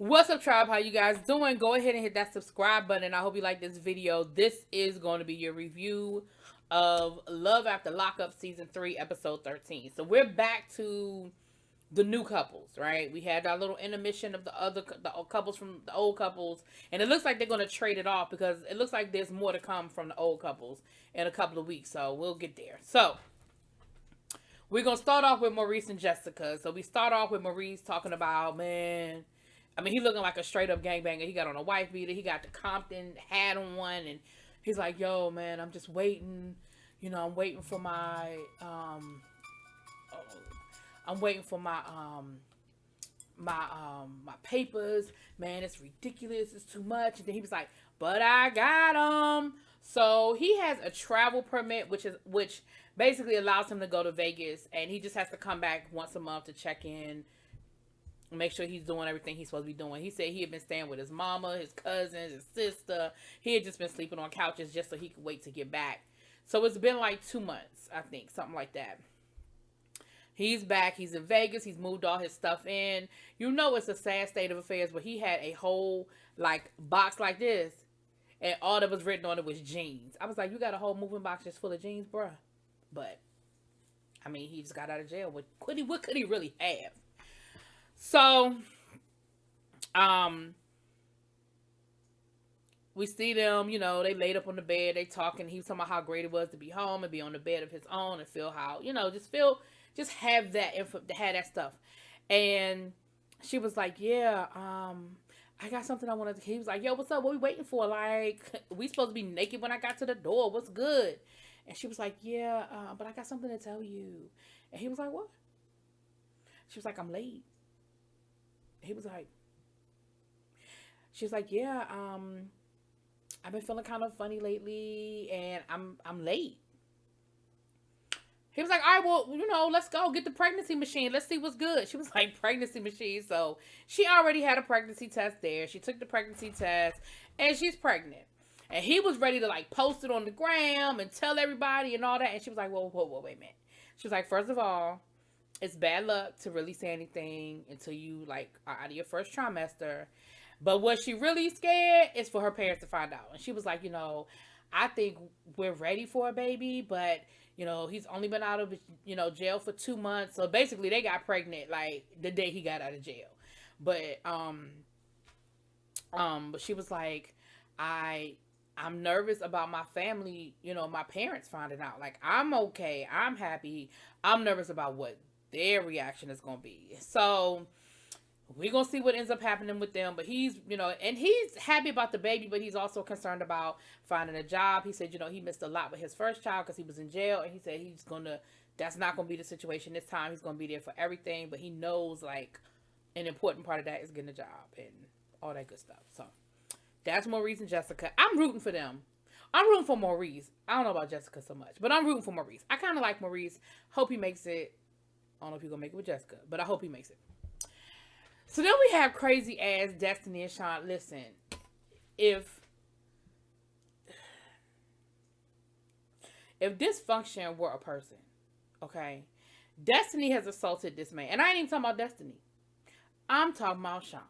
What's up, tribe? How you guys doing? Go ahead and hit that subscribe button. I hope you like this video. This is going to be your review of Love After Lockup Season 3, Episode 13. So we're back to the new couples, right? We had our little intermission of the couples from the old couples, and it looks like they're going to trade it off because it looks like there's more to come from the old couples in a couple of weeks. So we'll get there. So we're going to start off with Maurice and Jessica. So we start off with Maurice talking about, man, I mean, he looking like a straight up gangbanger. He got on a wife beater. He got the Compton hat on one. And he's like, yo, man, I'm just waiting. You know, I'm waiting for my, I'm waiting for my papers. Man, it's ridiculous. It's too much. And then he was like, but I got them. So he has a travel permit, which basically allows him to go to Vegas, and he just has to come back once a month to check in, make sure he's doing everything he's supposed to be doing. He said he had been staying with his mama, his cousins, his sister. He had just been sleeping on couches just so he could wait to get back. So it's been like 2 months, I think, something like that. He's back. He's in Vegas. He's moved all his stuff in. You know, it's a sad state of affairs where he had a whole like box like this, and all that was written on it was jeans. I was like, you got a whole moving box just full of jeans, bruh. But I mean, he just got out of jail. What could he really have? So, we see them, you know, they laid up on the bed, they talking. He was talking about how great it was to be home and be on the bed of his own and feel how, you know, just have that have that stuff. And she was like, yeah, I got something I wanted to. He was like, yo, what's up? What we waiting for? Like, we supposed to be naked when I got to the door. What's good? And she was like, yeah, but I got something to tell you. And he was like, what? She was like, I'm late. He was like, she was like, yeah, I've been feeling kind of funny lately, and I'm late. He was like, all right, well, you know, let's go get the pregnancy machine. Let's see what's good. She was like, pregnancy machine. So she already had a pregnancy test there. She took the pregnancy test, and she's pregnant. And he was ready to like post it on the gram and tell everybody and all that. And she was like, whoa, wait a minute. She was like, first of all, it's bad luck to really say anything until you like are out of your first trimester. But what she really scared is for her parents to find out. And she was like, you know, I think we're ready for a baby, but you know, he's only been out of, you know, jail for 2 months. So basically they got pregnant like the day he got out of jail. But but she was like, I'm nervous about my family, you know, my parents finding out. Like, I'm okay, I'm happy. I'm nervous about what their reaction is gonna be. So we're gonna see what ends up happening with them. But he's, you know, and he's happy about the baby, but he's also concerned about finding a job. He said, you know, he missed a lot with his first child because he was in jail, and he said that's not gonna be the situation this time. He's gonna be there for everything, but he knows like an important part of that is getting a job and all that good stuff. So that's Maurice and Jessica. I'm rooting for them. I'm rooting for Maurice. I don't know about Jessica so much, but I'm rooting for Maurice. I kind of like Maurice. Hope he makes it. I don't know if he's gonna make it with Jessica, but I hope he makes it. So then we have crazy ass Destiny and Sean. Listen, if dysfunction were a person, okay, Destiny has assaulted this man, and I ain't even talking about Destiny. I'm talking about Sean.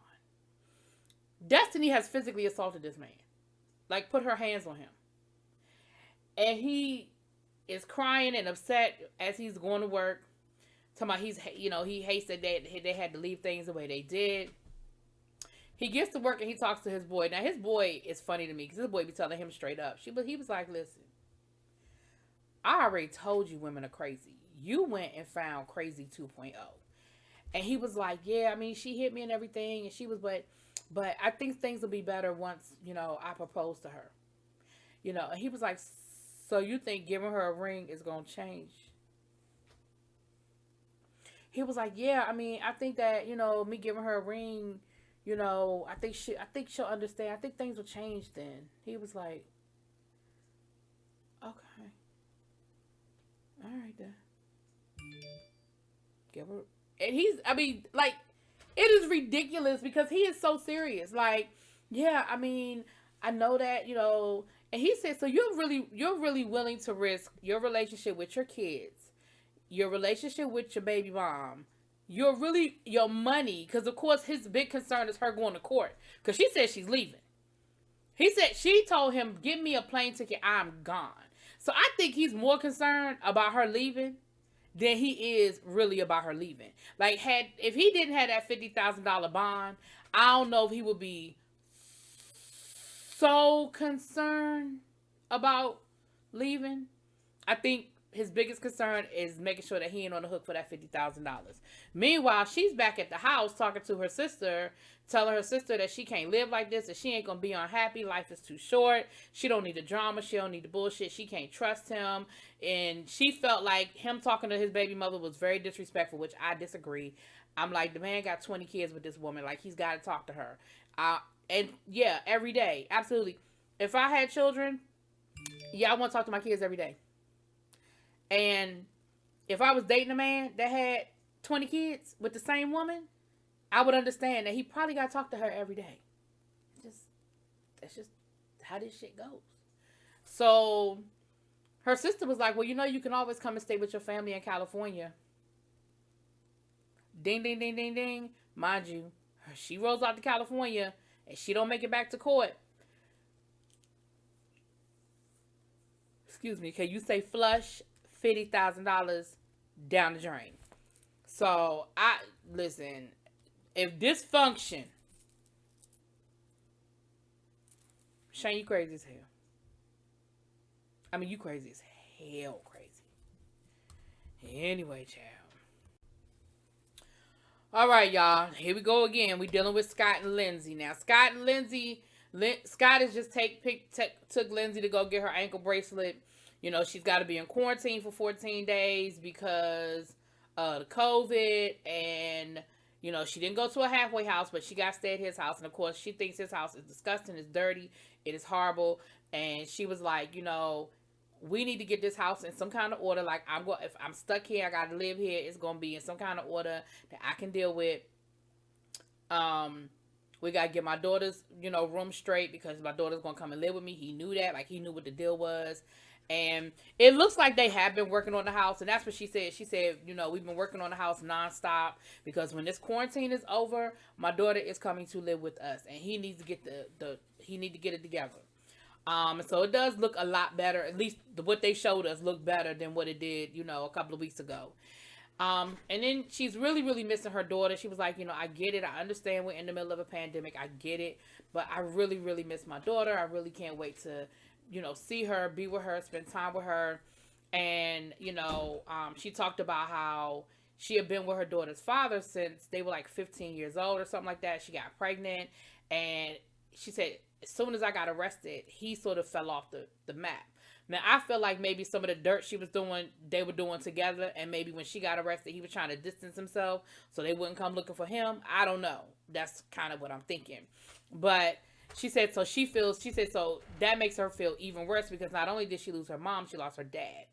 Destiny has physically assaulted this man, like put her hands on him, and he is crying and upset as he's going to work. Talking about he hates that they had to leave things the way they did. He gets to work and he talks to his boy. Now his boy is funny to me because his boy be telling him straight up. He was like, listen, I already told you women are crazy. You went and found crazy 2.0. And he was like, yeah, I mean, she hit me and everything, and she was, but I think things will be better once, you know, I propose to her. You know, and he was like, so you think giving her a ring is gonna change? He was like, yeah, I mean, I think that, you know, me giving her a ring, you know, I think she'll understand. I think things will change then. He was like, okay, all right then. Give her, and I mean, like, it is ridiculous because he is so serious. Like, yeah, I mean, I know that, you know, and he said, so you're really willing to risk your relationship with your kids, your relationship with your baby mom, your money, because of course his big concern is her going to court, because she said she's leaving. She told him, give me a plane ticket, I'm gone. So I think he's more concerned about her leaving than he is really about her leaving. Like, if he didn't have that $50,000 bond, I don't know if he would be so concerned about leaving. I think his biggest concern is making sure that he ain't on the hook for that $50,000. Meanwhile, she's back at the house talking to her sister, telling her sister that she can't live like this, that she ain't gonna be unhappy. Life is too short. She don't need the drama. She don't need the bullshit. She can't trust him. And she felt like him talking to his baby mother was very disrespectful, which I disagree. I'm like, the man got 20 kids with this woman. Like, he's got to talk to her. And yeah, every day. Absolutely. If I had children, yeah, I want to talk to my kids every day. And if I was dating a man that had 20 kids with the same woman, I would understand that he probably got to talk to her every day. That's just how this shit goes. So her sister was like, well, you can always come and stay with your family in California. Ding, ding, ding, ding, ding. Mind you, she rolls out to California and she don't make it back to court. Excuse me. Can you say flush $50,000 down the drain? So listen, if dysfunction, Shane, you crazy as hell. I mean, you crazy as hell crazy. Anyway, child. All right, y'all. Here we go again. We dealing with Scott and Lindsay. Now, Scott and Lindsay, Scott has just took Lindsay to go get her ankle bracelet. She's got to be in quarantine for 14 days because of the COVID. And, she didn't go to a halfway house, but she got to stay at his house. And, of course, she thinks his house is disgusting. It's dirty. It is horrible. And she was like, we need to get this house in some kind of order. Like, if I'm stuck here, I got to live here. It's going to be in some kind of order that I can deal with. We got to get my daughter's, room straight because my daughter's going to come and live with me. He knew that. Like, he knew what the deal was. And it looks like they have been working on the house. And that's what she said. She said, we've been working on the house nonstop because when this quarantine is over, my daughter is coming to live with us. And he needs to get he need to get it together. So it does look a lot better. At least what they showed us looked better than what it did, a couple of weeks ago. And then she's really, really missing her daughter. She was like, I get it. I understand we're in the middle of a pandemic. I get it. But I really, really miss my daughter. I really can't wait to, see her, be with her, spend time with her. And, she talked about how she had been with her daughter's father since they were like 15 years old or something like that. She got pregnant. And she said, as soon as I got arrested, he sort of fell off the map. Now, I feel like maybe some of the dirt they were doing together, and maybe when she got arrested, he was trying to distance himself so they wouldn't come looking for him. I don't know. That's kind of what I'm thinking. But she said, so that makes her feel even worse because not only did she lose her mom, she lost her dad.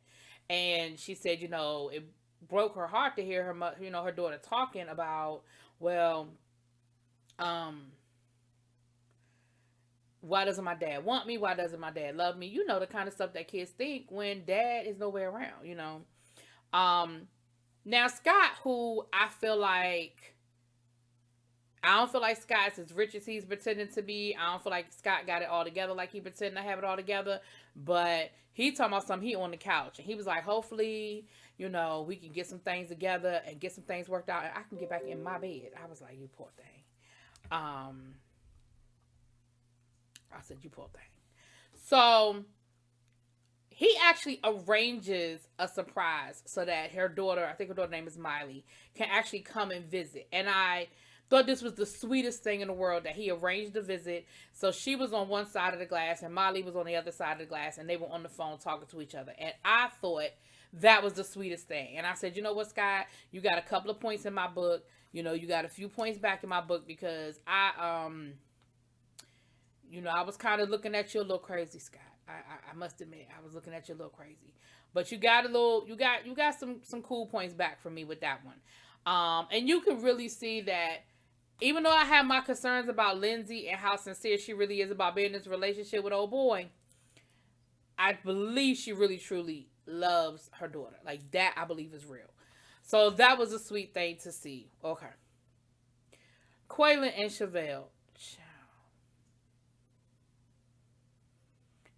And she said, it broke her heart to hear her daughter talking about, well, why doesn't my dad want me? Why doesn't my dad love me? The kind of stuff that kids think when dad is nowhere around, Now, Scott, who I don't feel like Scott's as rich as he's pretending to be. I don't feel like Scott got it all together like he pretending to have it all together. But he talking about something, he on the couch. And he was like, hopefully, we can get some things together and get some things worked out. And I can get back in my bed. I was like, you poor thing. I said, you poor thing. So he actually arranges a surprise so that her daughter, I think her daughter's name is Miley, can actually come and visit. And I thought this was the sweetest thing in the world that he arranged the visit. So she was on one side of the glass and Miley was on the other side of the glass and they were on the phone talking to each other. And I thought that was the sweetest thing. And I said, you know what, Scott? You got a couple of points in my book. You got a few points back in my book because I was kind of looking at you a little crazy, Scott. I must admit, I was looking at you a little crazy. But you got some cool points back from me with that one. And you can really see that even though I have my concerns about Lindsay and how sincere she really is about being in this relationship with old boy, I believe she really truly loves her daughter. Like that, I believe is real. So that was a sweet thing to see. Okay. Quail and Chevelle.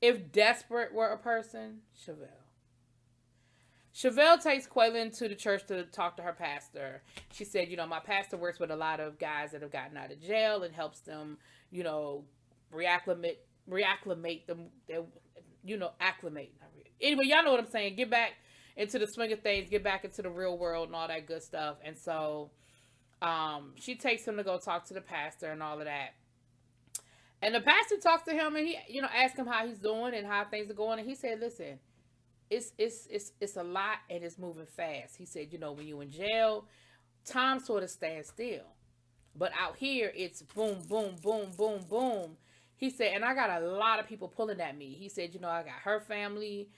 If desperate were a person, Chevelle. Chevelle takes Quaylin to the church to talk to her pastor. She said, my pastor works with a lot of guys that have gotten out of jail and helps them, reacclimate them, acclimate. Anyway, y'all know what I'm saying. Get back into the swing of things, get back into the real world and all that good stuff. And so she takes him to go talk to the pastor and all of that. And the pastor talks to him and he, asks him how he's doing and how things are going. And he said, listen, it's a lot and it's moving fast. He said, when you're in jail, time sort of stands still. But out here, it's boom, boom, boom, boom, boom. He said, and I got a lot of people pulling at me. He said, I got her family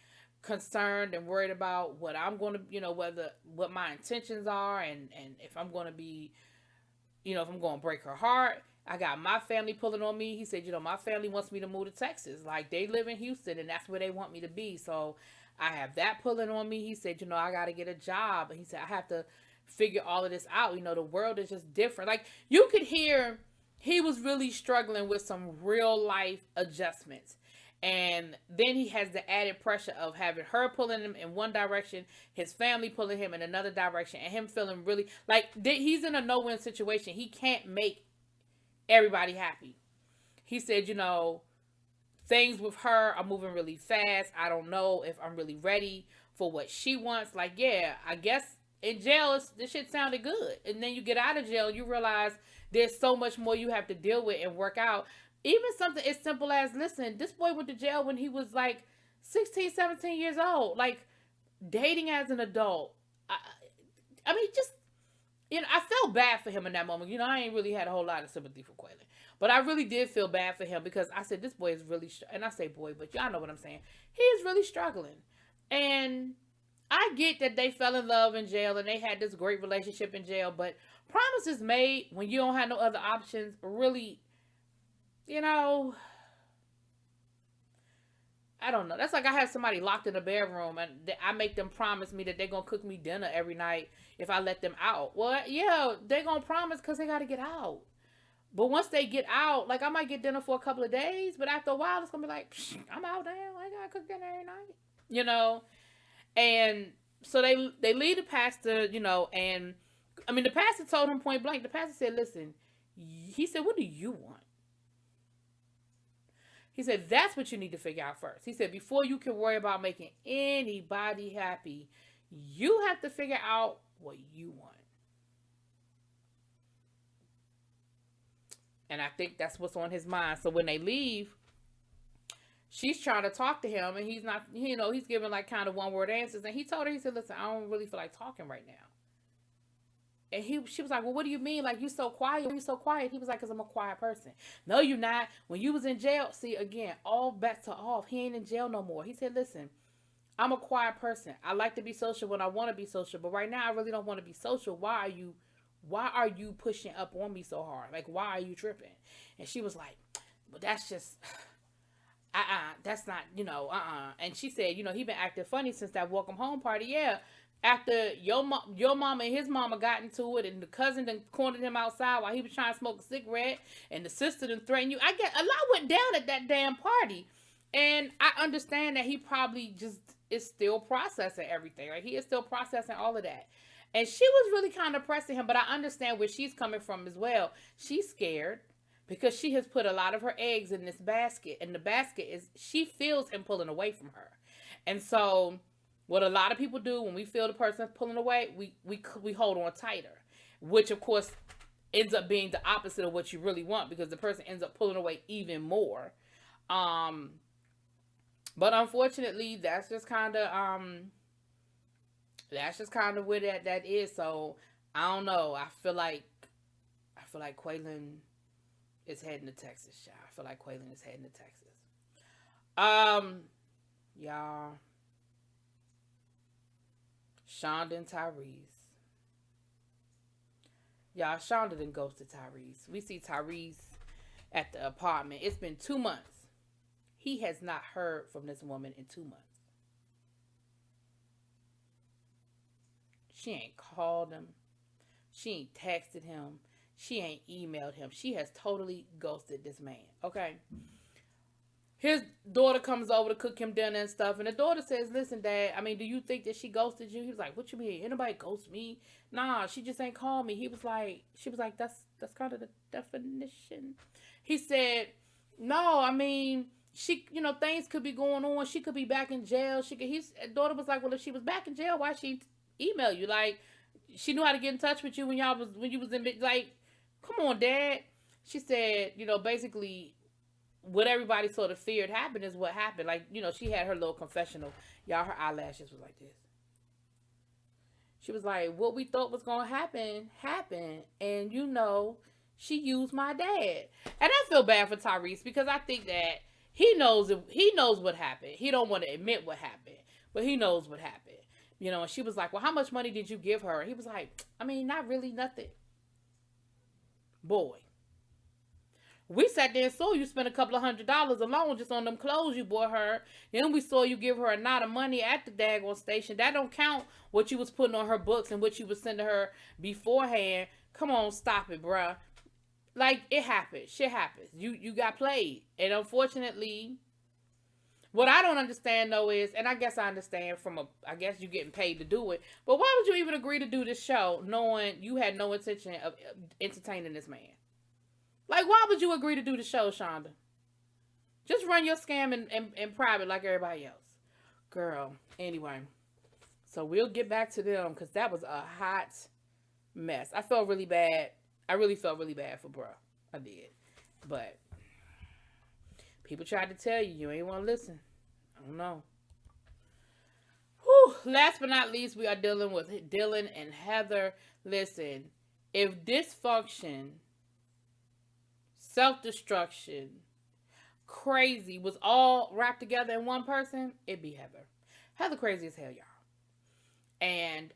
concerned and worried about what I'm going to, what my intentions are and if I'm going to be, if I'm going to break her heart. I got my family pulling on me. He said, my family wants me to move to Texas. Like, they live in Houston, and that's where they want me to be. So I have that pulling on me. He said, I got to get a job. And he said, I have to figure all of this out. The world is just different. Like, you could hear he was really struggling with some real life adjustments. And then he has the added pressure of having her pulling him in one direction, his family pulling him in another direction, and him feeling really like he's in a no-win situation. He can't make everybody happy. He said, things with her are moving really fast. I don't know if I'm really ready for what she wants. Like, yeah, I guess in jail, this shit sounded good. And then you get out of jail, you realize there's so much more you have to deal with and work out. Even something as simple as, listen, this boy went to jail when he was like 16, 17 years old. Like, dating as an adult. I mean, just, I felt bad for him in that moment. I ain't really had a whole lot of sympathy for Quayle. But I really did feel bad for him because I said, this boy is really, and I say boy, but y'all know what I'm saying. He is really struggling. And I get that they fell in love in jail and they had this great relationship in jail, but promises made when you don't have no other options really, I don't know. That's like I have somebody locked in a bedroom and I make them promise me that they're going to cook me dinner every night if I let them out. Well, yeah, they're going to promise because they got to get out. But once they get out, like I might get dinner for a couple of days, but after a while, it's going to be like, I'm out now. I got to cook dinner every night, And so they leave the pastor, and I mean, the pastor told him point blank. The pastor said, listen, he said, what do you want? He said, that's what you need to figure out first. He said, before you can worry about making anybody happy, you have to figure out what you want. And I think that's what's on his mind. So when they leave, she's trying to talk to him and he's not, he's giving like kind of one word answers. And he told her, he said, listen, I don't really feel like talking right now. And she was like, well, what do you mean? Like, you so quiet. You so quiet. He was like, because I'm a quiet person. No, you're not. When you was in jail, see, again, all bets are off. He ain't in jail no more. He said, listen, I'm a quiet person. I like to be social when I want to be social. But right now, I really don't want to be social. Why are you pushing up on me so hard? Like, why are you tripping? And she was like, well, that's just, that's not, And she said, he been acting funny since that welcome home party. Yeah. After your mama and his mama got into it and the cousin then cornered him outside while he was trying to smoke a cigarette and the sister then threatened you. I get a lot went down at that damn party. And I understand that he probably just is still processing everything. Like, he is still processing all of that. And she was really kind of pressing him, but I understand where she's coming from as well. She's scared because she has put a lot of her eggs in this basket. And the basket is, she feels him pulling away from her. And so what a lot of people do when we feel the person pulling away, we hold on tighter, which of course ends up being the opposite of what you really want because the person ends up pulling away even more. But unfortunately, that's just kind of where that is. So I don't know. I feel like Quaylin is heading to Texas, y'all. I feel like Quaylin is heading to Texas. Y'all. Shonda and Tyrese. Y'all, Shonda done ghosted Tyrese. We see Tyrese at the apartment. It's been 2 months. He has not heard from this woman in 2 months. She ain't called him. She ain't texted him. She ain't emailed him. She has totally ghosted this man. Okay. His daughter comes over to cook him dinner and stuff. And the daughter says, listen, Dad, I mean, do you think that she ghosted you? He was like, what you mean? Anybody ghost me? Nah, she just ain't called me. She was like, that's kind of the definition. He said, no, I mean, she, things could be going on. She could be back in jail. His daughter was like, well, if she was back in jail, why she email you? Like, she knew how to get in touch with you when you was in, like, come on, Dad. She said, basically what everybody sort of feared happened is what happened. Like, she had her little confessional. Y'all, her eyelashes was like this. She was like, what we thought was going to happen, happened. And, she used my dad. And I feel bad for Tyrese because I think that he knows what happened. He don't want to admit what happened, but he knows what happened. And she was like, well, how much money did you give her? He was like, I mean, not really nothing. Boy. We sat there and saw you spend a couple of $100 alone just on them clothes you bought her. Then we saw you give her a lot of money at the daggone station. That don't count what you was putting on her books and what you was sending her beforehand. Come on, stop it, bruh. Like, it happens. Shit happens. You got played. And unfortunately, what I don't understand, though, is, and I guess I understand I guess you getting paid to do it, but why would you even agree to do this show knowing you had no intention of entertaining this man? Like, why would you agree to do the show, Shonda? Just run your scam in private like everybody else. Girl, anyway. So we'll get back to them because that was a hot mess. I felt really bad. I really felt really bad for bruh. I did. But people tried to tell you ain't want to listen. I don't know. Whew. Last but not least, we are dealing with Dylan and Heather. Listen, if dysfunction, self-destruction, crazy was all wrapped together in one person, it'd be Heather. Heather crazy as hell, y'all. And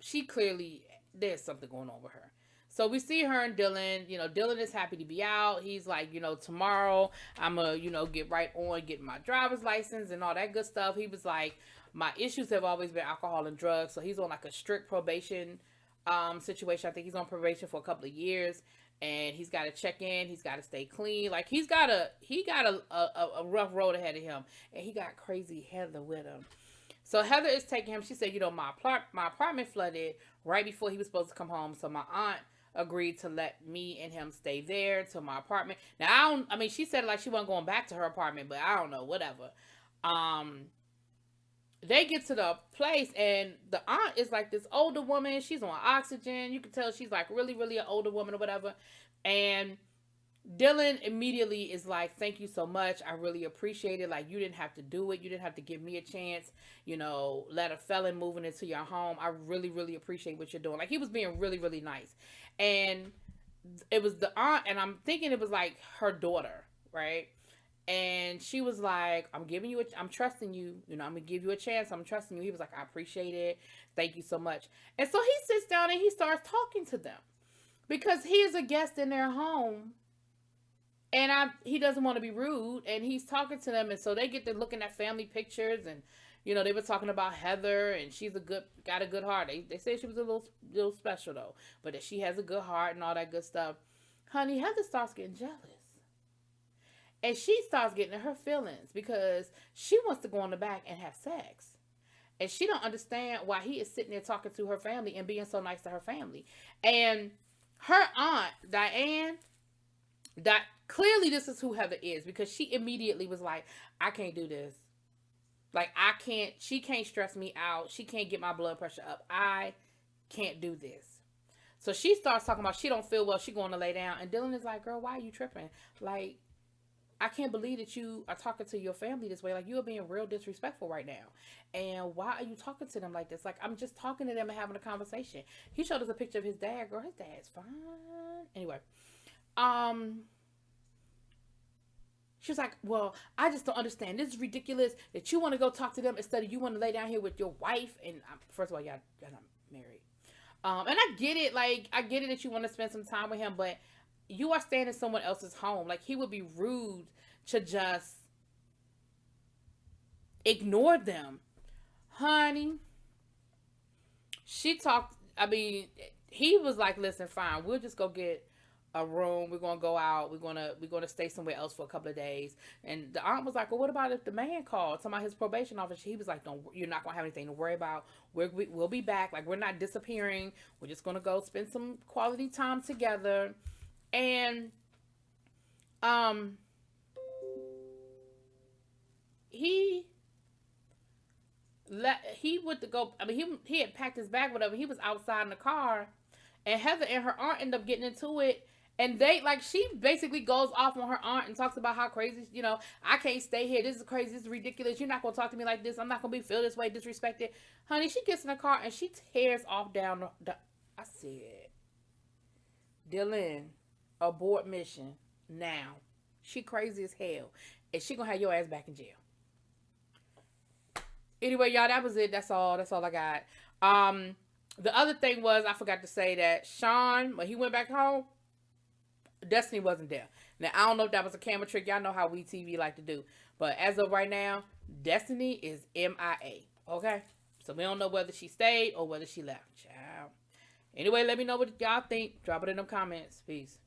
she clearly, there's something going on with her. So we see her and Dylan. Dylan is happy to be out. He's like, tomorrow I'm going to, get right on getting my driver's license and all that good stuff. He was like, my issues have always been alcohol and drugs. So he's on like a strict probation situation. I think he's on probation for a couple of years. And he's got to check in. He's got to stay clean. Like, he got a rough road ahead of him. And he got crazy Heather with him. So Heather is taking him. She said, my apartment flooded right before he was supposed to come home. So my aunt agreed to let me and him stay there to my apartment. Now, she said it like she wasn't going back to her apartment, but I don't know, whatever. They get to the place, and the aunt is like this older woman. She's on oxygen. You can tell she's like really, really an older woman or whatever. And Dylan immediately is like, thank you so much. I really appreciate it. Like, you didn't have to do it. You didn't have to give me a chance. Let a felon moving into your home. I really, really appreciate what you're doing. Like, he was being really, really nice. And it was the aunt, and I'm thinking it was like her daughter, right? And she was like, I'm trusting you. I'm going to give you a chance. I'm trusting you. He was like, I appreciate it. Thank you so much. And so he sits down and he starts talking to them because he is a guest in their home. And he doesn't want to be rude. And he's talking to them. And so they get to looking at family pictures. And, they were talking about Heather. And she's got a good heart. They say she was a little special, though. But that she has a good heart and all that good stuff. Honey, Heather starts getting jealous. And she starts getting in her feelings because she wants to go in the back and have sex. And she don't understand why he is sitting there talking to her family and being so nice to her family. And her aunt, Diane, clearly this is who Heather is because she immediately was like, I can't do this. Like, she can't stress me out. She can't get my blood pressure up. I can't do this. So she starts talking about she don't feel well. She going to lay down. And Dylan is like, girl, why are you tripping? Like, I can't believe that you are talking to your family this way. Like, you are being real disrespectful right now. And why are you talking to them like this? Like, I'm just talking to them and having a conversation. He showed us a picture of his dad. Girl, his dad's fine. Anyway. She was like, well, I just don't understand. This is ridiculous that you want to go talk to them instead of you want to lay down here with your wife. And first of all, y'all not married. And I get it. Like, I get it that you want to spend some time with him, but you are staying in someone else's home. Like, he would be rude to just ignore them. Honey, she talked. I mean, he was like, "Listen, fine, we'll just go get a room. We're gonna go out. We're gonna stay somewhere else for a couple of days." And the aunt was like, "Well, what about if the man called? Talking about his probation officer." He was like, "Don't. You're not gonna have anything to worry about. We'll be back. Like, we're not disappearing. We're just gonna go spend some quality time together." And he he went to go. I mean, he had packed his bag, whatever. He was outside in the car, and Heather and her aunt end up getting into it. And they, like, she basically goes off on her aunt and talks about how crazy, I can't stay here. This is crazy. This is ridiculous. You're not going to talk to me like this. I'm not going to feel this way, disrespected. Honey, she gets in the car and she tears off down I said, Dylan, abort mission now. She crazy as hell. And she going to have your ass back in jail. Anyway, y'all, that was it. That's all I got. The other thing was, I forgot to say that Sean, when he went back home, Destiny wasn't there. Now, I don't know if that was a camera trick. Y'all know how we TV like to do. But as of right now, Destiny is MIA. Okay? So we don't know whether she stayed or whether she left. Ciao. Anyway, let me know what y'all think. Drop it in them comments. Peace.